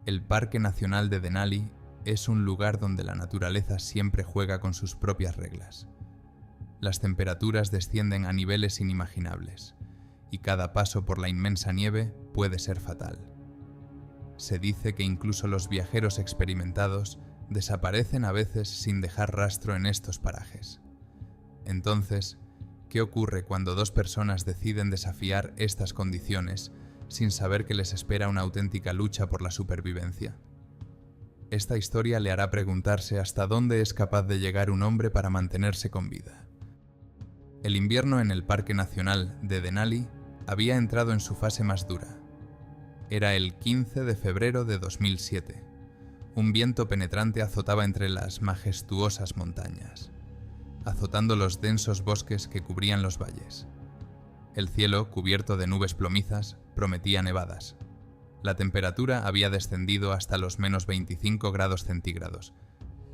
El Parque Nacional de Denali es un lugar donde la naturaleza siempre juega con sus propias reglas. Las temperaturas descienden a niveles inimaginables, y cada paso por la inmensa nieve puede ser fatal. Se dice que incluso los viajeros experimentados desaparecen a veces sin dejar rastro en estos parajes. Entonces, ¿qué ocurre cuando dos personas deciden desafiar estas condiciones sin saber que les espera una auténtica lucha por la supervivencia? Esta historia le hará preguntarse hasta dónde es capaz de llegar un hombre para mantenerse con vida. El invierno en el Parque Nacional de Denali había entrado en su fase más dura. Era el 15 de febrero de 2007. Un viento penetrante azotaba entre las majestuosas montañas, azotando los densos bosques que cubrían los valles. El cielo, cubierto de nubes plomizas, prometía nevadas. La temperatura había descendido hasta los menos 25 grados centígrados,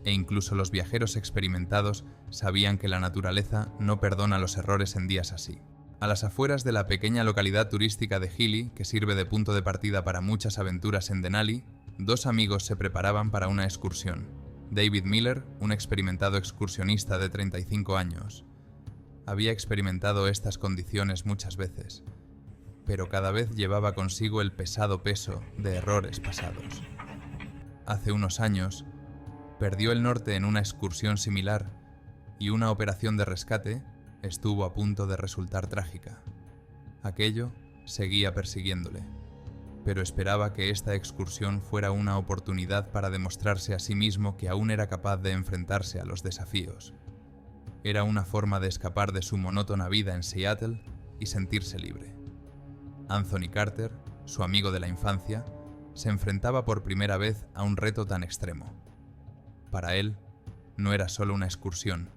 e incluso los viajeros experimentados sabían que la naturaleza no perdona los errores en días así. A las afueras de la pequeña localidad turística de Gili, que sirve de punto de partida para muchas aventuras en Denali, dos amigos se preparaban para una excursión. David Miller, un experimentado excursionista de 35 años, había experimentado estas condiciones muchas veces, pero cada vez llevaba consigo el pesado peso de errores pasados. Hace unos años, perdió el norte en una excursión similar y una operación de rescate estuvo a punto de resultar trágica. Aquello seguía persiguiéndole, pero esperaba que esta excursión fuera una oportunidad para demostrarse a sí mismo que aún era capaz de enfrentarse a los desafíos. Era una forma de escapar de su monótona vida en Seattle y sentirse libre. Anthony Carter, su amigo de la infancia, se enfrentaba por primera vez a un reto tan extremo. Para él, no era solo una excursión,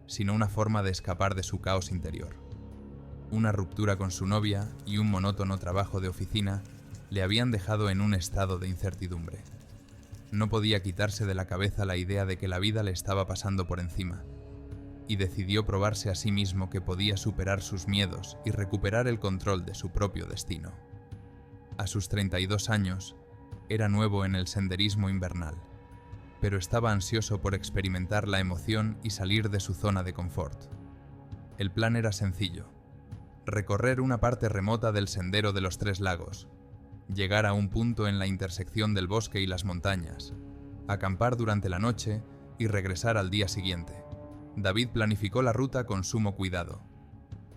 sino una forma de escapar de su caos interior. Una ruptura con su novia y un monótono trabajo de oficina le habían dejado en un estado de incertidumbre. No podía quitarse de la cabeza la idea de que la vida le estaba pasando por encima, y decidió probarse a sí mismo que podía superar sus miedos y recuperar el control de su propio destino. A sus 32 años, era nuevo en el senderismo invernal, pero estaba ansioso por experimentar la emoción y salir de su zona de confort. El plan era sencillo: recorrer una parte remota del Sendero de los Tres Lagos, llegar a un punto en la intersección del bosque y las montañas, acampar durante la noche y regresar al día siguiente. David planificó la ruta con sumo cuidado.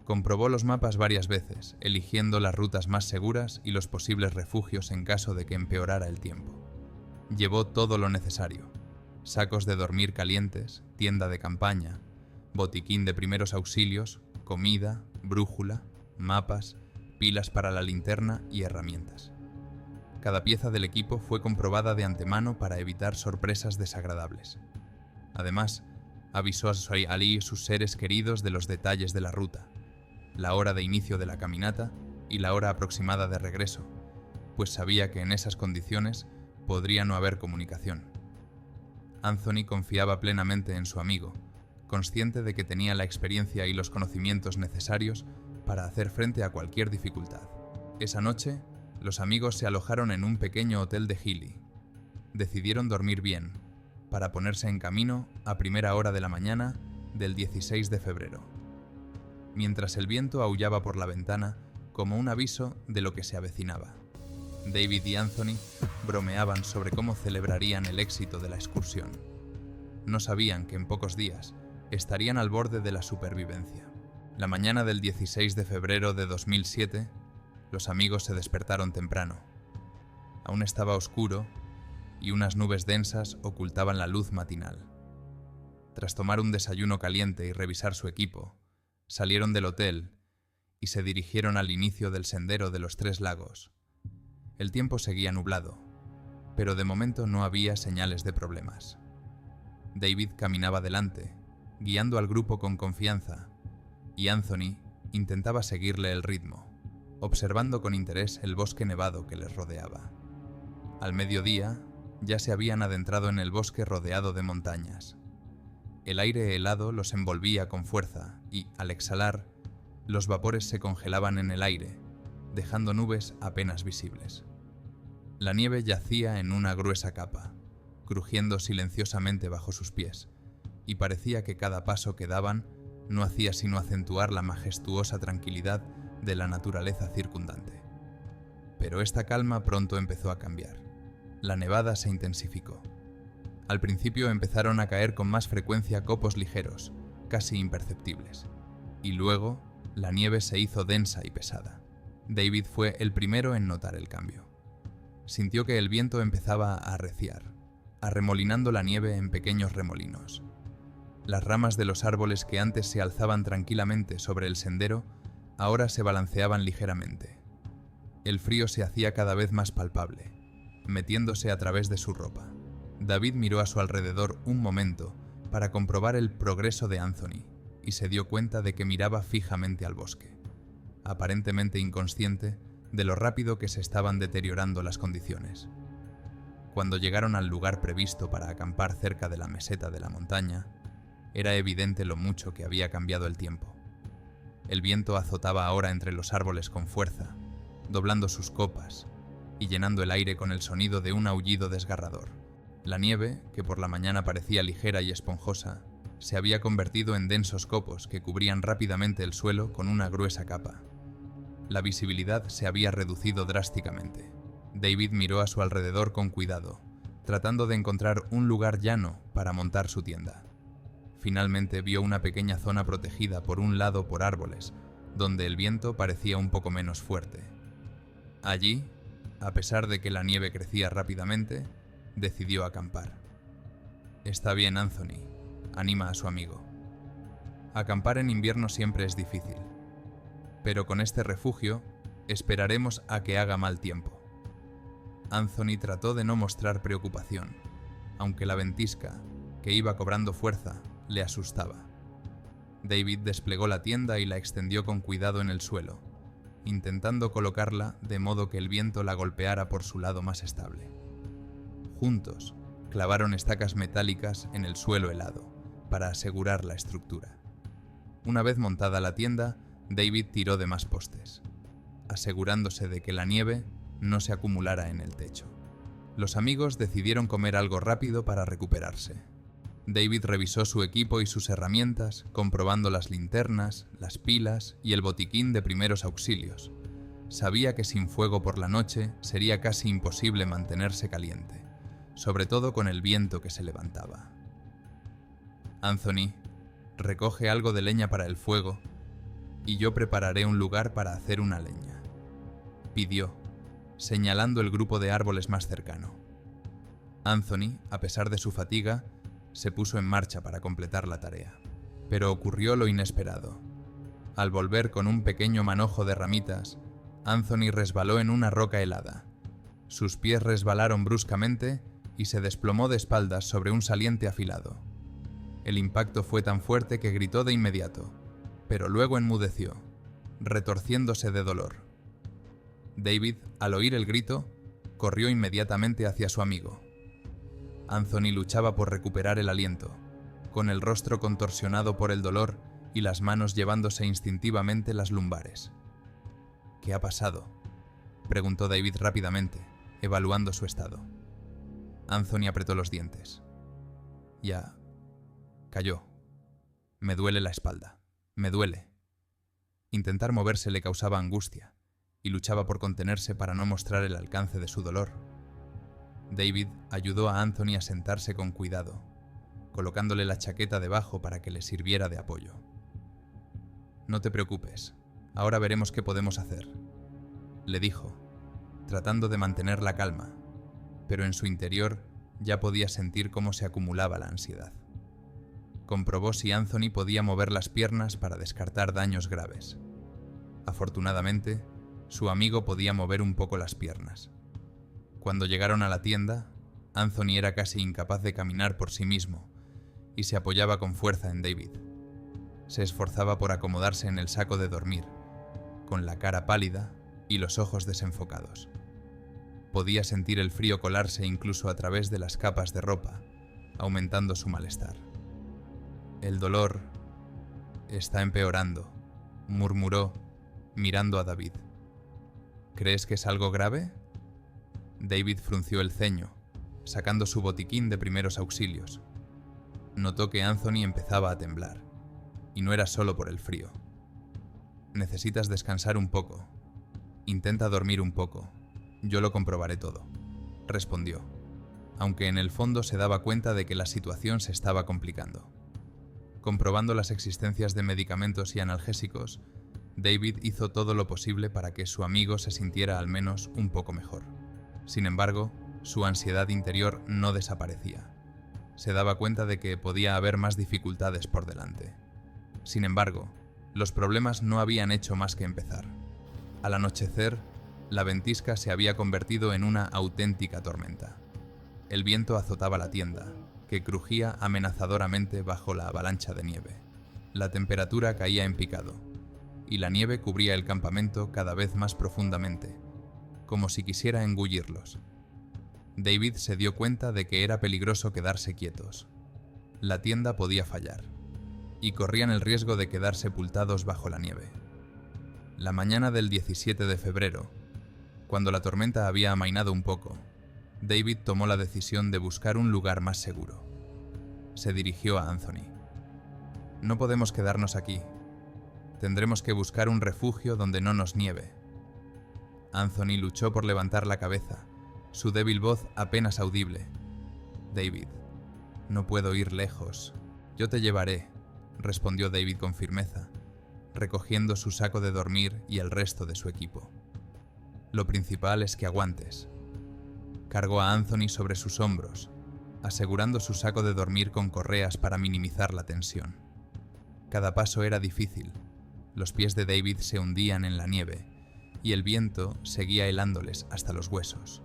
Comprobó los mapas varias veces, eligiendo las rutas más seguras y los posibles refugios en caso de que empeorara el tiempo. Llevó todo lo necesario: sacos de dormir calientes, tienda de campaña, botiquín de primeros auxilios, comida, brújula, mapas, pilas para la linterna y herramientas. Cada pieza del equipo fue comprobada de antemano para evitar sorpresas desagradables. Además, avisó a Ali y sus seres queridos de los detalles de la ruta, la hora de inicio de la caminata y la hora aproximada de regreso, pues sabía que en esas condiciones podría no haber comunicación. Anthony confiaba plenamente en su amigo, consciente de que tenía la experiencia y los conocimientos necesarios para hacer frente a cualquier dificultad. Esa noche, los amigos se alojaron en un pequeño hotel de Gili. Decidieron dormir bien, para ponerse en camino a primera hora de la mañana del 16 de febrero. Mientras el viento aullaba por la ventana como un aviso de lo que se avecinaba, David y Anthony bromeaban sobre cómo celebrarían el éxito de la excursión. No sabían que en pocos días estarían al borde de la supervivencia. La mañana del 16 de febrero de 2007, los amigos se despertaron temprano. Aún estaba oscuro y unas nubes densas ocultaban la luz matinal. Tras tomar un desayuno caliente y revisar su equipo, salieron del hotel y se dirigieron al inicio del Sendero de los Tres Lagos. El tiempo seguía nublado, pero de momento no había señales de problemas. David caminaba delante, guiando al grupo con confianza, y Anthony intentaba seguirle el ritmo, observando con interés el bosque nevado que les rodeaba. Al mediodía, ya se habían adentrado en el bosque rodeado de montañas. El aire helado los envolvía con fuerza y, al exhalar, los vapores se congelaban en el aire, dejando nubes apenas visibles. La nieve yacía en una gruesa capa, crujiendo silenciosamente bajo sus pies, y parecía que cada paso que daban no hacía sino acentuar la majestuosa tranquilidad de la naturaleza circundante. Pero esta calma pronto empezó a cambiar. La nevada se intensificó. Al principio empezaron a caer con más frecuencia copos ligeros, casi imperceptibles, y luego la nieve se hizo densa y pesada. David fue el primero en notar el cambio. Sintió que el viento empezaba a arreciar, arremolinando la nieve en pequeños remolinos. Las ramas de los árboles que antes se alzaban tranquilamente sobre el sendero, ahora se balanceaban ligeramente. El frío se hacía cada vez más palpable, metiéndose a través de su ropa. David miró a su alrededor un momento para comprobar el progreso de Anthony y se dio cuenta de que miraba fijamente al bosque, aparentemente inconsciente de lo rápido que se estaban deteriorando las condiciones. Cuando llegaron al lugar previsto para acampar cerca de la meseta de la montaña, era evidente lo mucho que había cambiado el tiempo. El viento azotaba ahora entre los árboles con fuerza, doblando sus copas y llenando el aire con el sonido de un aullido desgarrador. La nieve, que por la mañana parecía ligera y esponjosa, se había convertido en densos copos que cubrían rápidamente el suelo con una gruesa capa. La visibilidad se había reducido drásticamente. David miró a su alrededor con cuidado, tratando de encontrar un lugar llano para montar su tienda. Finalmente vio una pequeña zona protegida por un lado por árboles, donde el viento parecía un poco menos fuerte. Allí, a pesar de que la nieve crecía rápidamente, decidió acampar. «Está bien, Anthony», anima a su amigo. «Acampar en invierno siempre es difícil, pero con este refugio esperaremos a que haga mal tiempo». Anthony trató de no mostrar preocupación, aunque la ventisca, que iba cobrando fuerza, le asustaba. David desplegó la tienda y la extendió con cuidado en el suelo, intentando colocarla de modo que el viento la golpeara por su lado más estable. Juntos, clavaron estacas metálicas en el suelo helado para asegurar la estructura. Una vez montada la tienda, David tiró de más postes, asegurándose de que la nieve no se acumulara en el techo. Los amigos decidieron comer algo rápido para recuperarse. David revisó su equipo y sus herramientas, comprobando las linternas, las pilas y el botiquín de primeros auxilios. Sabía que sin fuego por la noche sería casi imposible mantenerse caliente, sobre todo con el viento que se levantaba. «Anthony, recoge algo de leña para el fuego y yo prepararé un lugar para hacer una leña», pidió, señalando el grupo de árboles más cercano. Anthony, a pesar de su fatiga, se puso en marcha para completar la tarea. Pero ocurrió lo inesperado. Al volver con un pequeño manojo de ramitas, Anthony resbaló en una roca helada. Sus pies resbalaron bruscamente y se desplomó de espaldas sobre un saliente afilado. El impacto fue tan fuerte que gritó de inmediato, pero luego enmudeció, retorciéndose de dolor. David, al oír el grito, corrió inmediatamente hacia su amigo. Anthony luchaba por recuperar el aliento, con el rostro contorsionado por el dolor y las manos llevándose instintivamente las lumbares. «¿Qué ha pasado?», preguntó David rápidamente, evaluando su estado. Anthony apretó los dientes. «Ya cayó. Me duele la espalda. Me duele». Intentar moverse le causaba angustia, y luchaba por contenerse para no mostrar el alcance de su dolor. David ayudó a Anthony a sentarse con cuidado, colocándole la chaqueta debajo para que le sirviera de apoyo. «No te preocupes, ahora veremos qué podemos hacer», le dijo, tratando de mantener la calma, pero en su interior ya podía sentir cómo se acumulaba la ansiedad. Comprobó si Anthony podía mover las piernas para descartar daños graves. Afortunadamente, su amigo podía mover un poco las piernas. Cuando llegaron a la tienda, Anthony era casi incapaz de caminar por sí mismo y se apoyaba con fuerza en David. Se esforzaba por acomodarse en el saco de dormir, con la cara pálida y los ojos desenfocados. Podía sentir el frío colarse incluso a través de las capas de ropa, aumentando su malestar. «El dolor está empeorando», murmuró, mirando a David. «¿Crees que es algo grave?». David frunció el ceño, sacando su botiquín de primeros auxilios. Notó que Anthony empezaba a temblar, y no era solo por el frío. Necesitas descansar un poco. Intenta dormir un poco. Yo lo comprobaré todo, respondió, aunque en el fondo se daba cuenta de que la situación se estaba complicando. Comprobando las existencias de medicamentos y analgésicos, David hizo todo lo posible para que su amigo se sintiera al menos un poco mejor. Sin embargo, su ansiedad interior no desaparecía. Se daba cuenta de que podía haber más dificultades por delante. Sin embargo, los problemas no habían hecho más que empezar. Al anochecer, la ventisca se había convertido en una auténtica tormenta. El viento azotaba la tienda, que crujía amenazadoramente bajo la avalancha de nieve. La temperatura caía en picado, y la nieve cubría el campamento cada vez más profundamente, como si quisiera engullirlos. David se dio cuenta de que era peligroso quedarse quietos. La tienda podía fallar, y corrían el riesgo de quedar sepultados bajo la nieve. La mañana del 17 de febrero, cuando la tormenta había amainado un poco, David tomó la decisión de buscar un lugar más seguro. Se dirigió a Anthony. No podemos quedarnos aquí. Tendremos que buscar un refugio donde no nos nieve. Anthony luchó por levantar la cabeza, su débil voz apenas audible. David, no puedo ir lejos. Yo te llevaré, respondió David con firmeza, recogiendo su saco de dormir y el resto de su equipo. Lo principal es que aguantes. Cargó a Anthony sobre sus hombros, asegurando su saco de dormir con correas para minimizar la tensión. Cada paso era difícil. Los pies de David se hundían en la nieve, y el viento seguía helándoles hasta los huesos.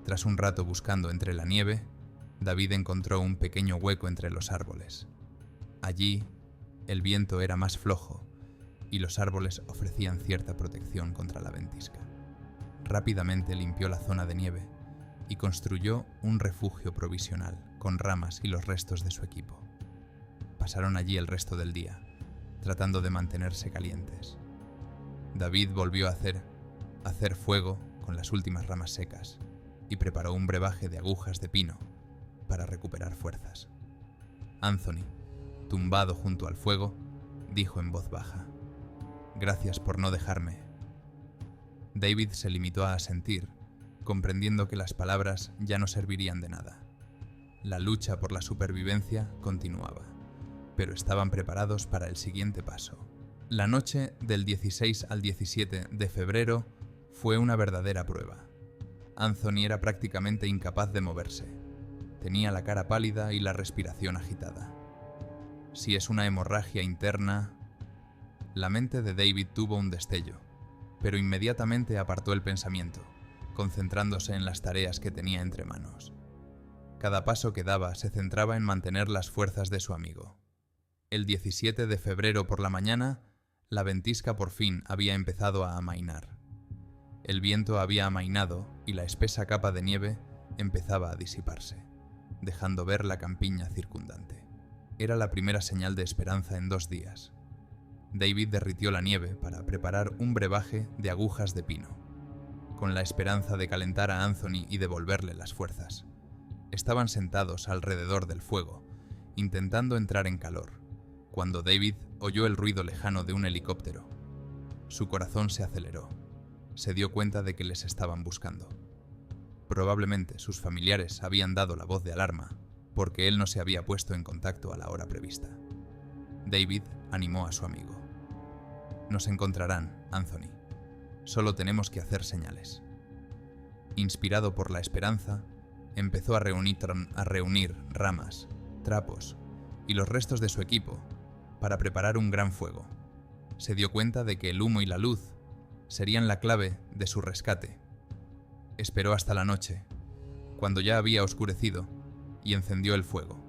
Tras un rato buscando entre la nieve, David encontró un pequeño hueco entre los árboles. Allí, el viento era más flojo, y los árboles ofrecían cierta protección contra la ventisca. Rápidamente limpió la zona de nieve y construyó un refugio provisional con ramas y los restos de su equipo. Pasaron allí el resto del día, tratando de mantenerse calientes. David volvió a hacer fuego con las últimas ramas secas y preparó un brebaje de agujas de pino para recuperar fuerzas. Anthony, tumbado junto al fuego, dijo en voz baja: «Gracias por no dejarme». David se limitó a asentir, comprendiendo que las palabras ya no servirían de nada. La lucha por la supervivencia continuaba, pero estaban preparados para el siguiente paso. La noche del 16 al 17 de febrero fue una verdadera prueba. Anthony era prácticamente incapaz de moverse. Tenía la cara pálida y la respiración agitada. Si es una hemorragia interna... La mente de David tuvo un destello, pero inmediatamente apartó el pensamiento, concentrándose en las tareas que tenía entre manos. Cada paso que daba se centraba en mantener las fuerzas de su amigo. El 17 de febrero por la mañana, la ventisca por fin había empezado a amainar. El viento había amainado y la espesa capa de nieve empezaba a disiparse, dejando ver la campiña circundante. Era la primera señal de esperanza en 2 días. David derritió la nieve para preparar un brebaje de agujas de pino, con la esperanza de calentar a Anthony y devolverle las fuerzas. Estaban sentados alrededor del fuego, intentando entrar en calor, cuando David oyó el ruido lejano de un helicóptero. Su corazón se aceleró. Se dio cuenta de que les estaban buscando. Probablemente sus familiares habían dado la voz de alarma, porque él no se había puesto en contacto a la hora prevista. David animó a su amigo. «Nos encontrarán, Anthony. Solo tenemos que hacer señales». Inspirado por la esperanza, empezó a reunir ramas, trapos y los restos de su equipo para preparar un gran fuego. Se dio cuenta de que el humo y la luz serían la clave de su rescate. Esperó hasta la noche, cuando ya había oscurecido, y encendió el fuego.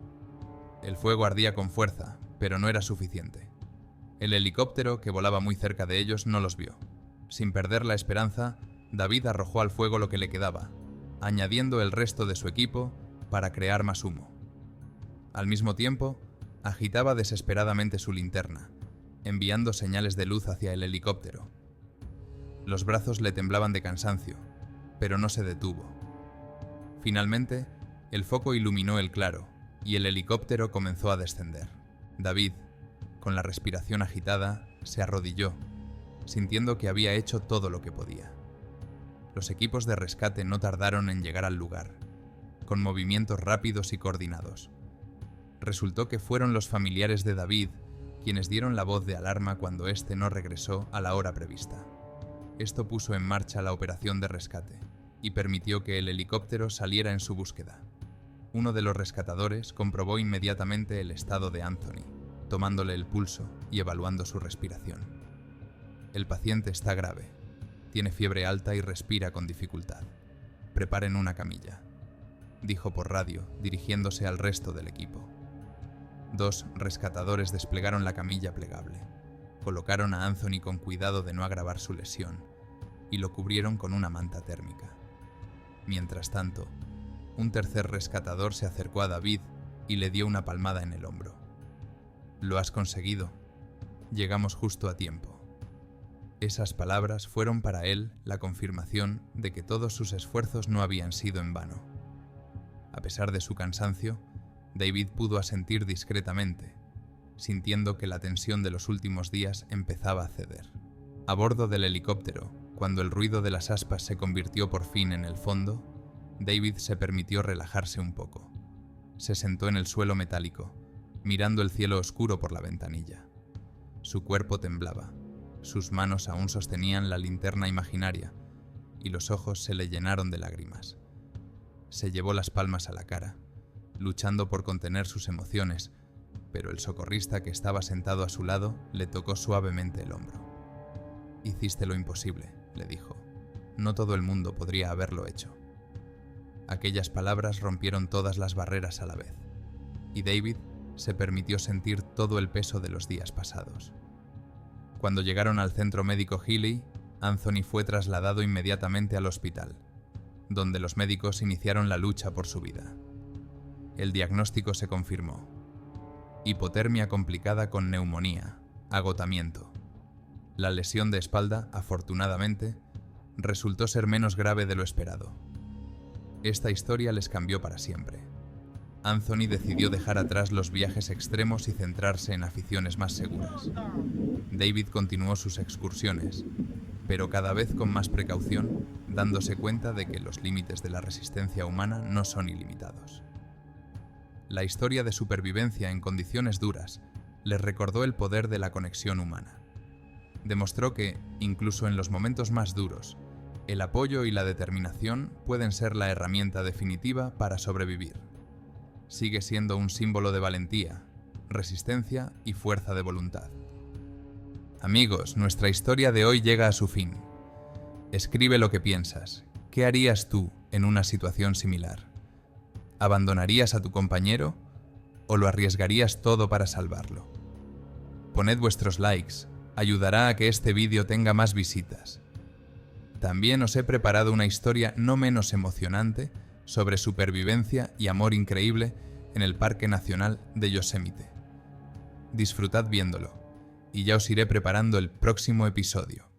El fuego ardía con fuerza, pero no era suficiente. El helicóptero que volaba muy cerca de ellos no los vio. Sin perder la esperanza, David arrojó al fuego lo que le quedaba, añadiendo el resto de su equipo para crear más humo. Al mismo tiempo, agitaba desesperadamente su linterna, enviando señales de luz hacia el helicóptero. Los brazos le temblaban de cansancio, pero no se detuvo. Finalmente, el foco iluminó el claro y el helicóptero comenzó a descender. David, con la respiración agitada, se arrodilló, sintiendo que había hecho todo lo que podía. Los equipos de rescate no tardaron en llegar al lugar, con movimientos rápidos y coordinados. Resultó que fueron los familiares de David quienes dieron la voz de alarma cuando éste no regresó a la hora prevista. Esto puso en marcha la operación de rescate y permitió que el helicóptero saliera en su búsqueda. Uno de los rescatadores comprobó inmediatamente el estado de Anthony, tomándole el pulso y evaluando su respiración. El paciente está grave, tiene fiebre alta y respira con dificultad. Preparen una camilla, dijo por radio, dirigiéndose al resto del equipo. 2 rescatadores desplegaron la camilla plegable, colocaron a Anthony con cuidado de no agravar su lesión y lo cubrieron con una manta térmica. Mientras tanto, un tercer rescatador se acercó a David y le dio una palmada en el hombro. «Lo has conseguido. Llegamos justo a tiempo». Esas palabras fueron para él la confirmación de que todos sus esfuerzos no habían sido en vano. A pesar de su cansancio, David pudo asentir discretamente, sintiendo que la tensión de los últimos días empezaba a ceder. A bordo del helicóptero, cuando el ruido de las aspas se convirtió por fin en el fondo, David se permitió relajarse un poco. Se sentó en el suelo metálico, mirando el cielo oscuro por la ventanilla. Su cuerpo temblaba, sus manos aún sostenían la linterna imaginaria, y los ojos se le llenaron de lágrimas. Se llevó las palmas a la cara, luchando por contener sus emociones, pero el socorrista que estaba sentado a su lado le tocó suavemente el hombro. «Hiciste lo imposible», le dijo. «No todo el mundo podría haberlo hecho». Aquellas palabras rompieron todas las barreras a la vez, y David se permitió sentir todo el peso de los días pasados. Cuando llegaron al centro médico Healy, Anthony fue trasladado inmediatamente al hospital, donde los médicos iniciaron la lucha por su vida. El diagnóstico se confirmó: hipotermia complicada con neumonía, agotamiento. La lesión de espalda, afortunadamente, resultó ser menos grave de lo esperado. Esta historia les cambió para siempre. Anthony decidió dejar atrás los viajes extremos y centrarse en aficiones más seguras. David continuó sus excursiones, pero cada vez con más precaución, dándose cuenta de que los límites de la resistencia humana no son ilimitados. La historia de supervivencia en condiciones duras les recordó el poder de la conexión humana. Demostró que, incluso en los momentos más duros, el apoyo y la determinación pueden ser la herramienta definitiva para sobrevivir. Sigue siendo un símbolo de valentía, resistencia y fuerza de voluntad. Amigos, nuestra historia de hoy llega a su fin. Escribe lo que piensas. ¿Qué harías tú en una situación similar? ¿Abandonarías a tu compañero o lo arriesgarías todo para salvarlo? Poned vuestros likes, ayudará a que este vídeo tenga más visitas. También os he preparado una historia no menos emocionante sobre supervivencia y amor increíble en el Parque Nacional de Yosemite. Disfrutad viéndolo, y ya os iré preparando el próximo episodio.